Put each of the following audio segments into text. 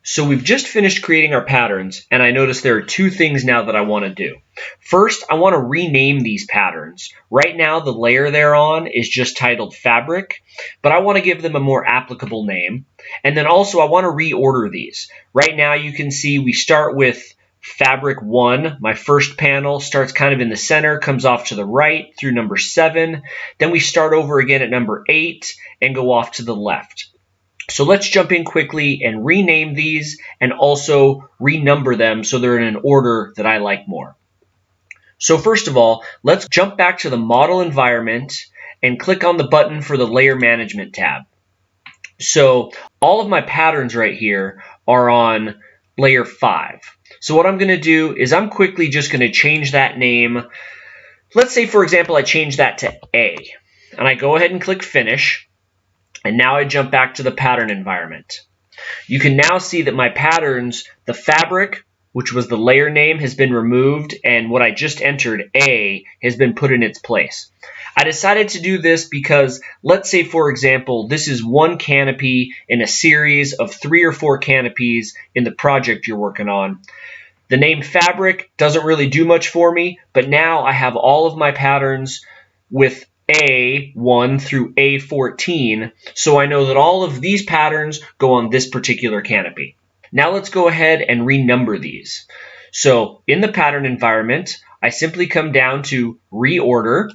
So we've just finished creating our patterns, and I notice there are two things now that I want to do. First, I want to rename these patterns. Right now, the layer they're on is just titled Fabric, but I want to give them a more applicable name. And then also, I want to reorder these. Right now, you can see we start with Fabric 1. My first panel starts kind of in the center, comes off to the right through number 7. Then we start over again at number 8 and go off to the left. So let's jump in quickly and rename these and also renumber them so they're in an order that I like more. So first of all, let's jump back to the model environment and click on the button for the layer management tab. So all of my patterns right here are on layer 5. So what I'm going to do is I'm quickly just going to change that name. Let's say, for example, I change that to A, and I go ahead and click Finish. And now I jump back to the pattern environment. You can now see that my patterns, the fabric, which was the layer name, has been removed, and what I just entered, A, has been put in its place. I decided to do this because, let's say, for example, this is one canopy in a series of 3 or 4 canopies in the project you're working on. The name fabric doesn't really do much for me, but now I have all of my patterns with A1 through A14, so I know that all of these patterns go on this particular canopy. Now let's go ahead and renumber these. So in the pattern environment, I simply come down to reorder.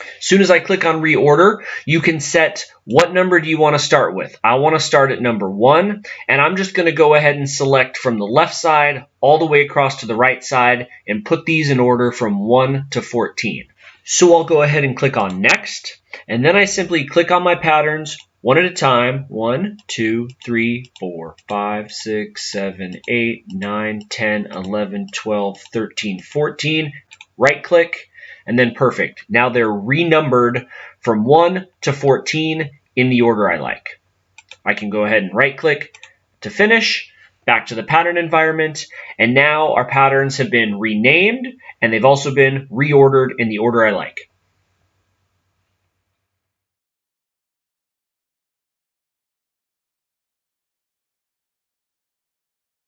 As soon as I click on reorder, you can set what number do you want to start with. I want to start at number 1, and I'm just going to go ahead and select from the left side all the way across to the right side and put these in order from 1 to 14. So I'll go ahead and click on Next, and then I simply click on my patterns one at a time. 1, 2, 3, 4, 5, 6, 7, 8, 9, 10, 11, 12, 13, 14. Right click, and then perfect. Now they're renumbered from 1 to 14 in the order I like. I can go ahead and right click to finish, back to the pattern environment, and now our patterns have been renamed and they've also been reordered in the order I like.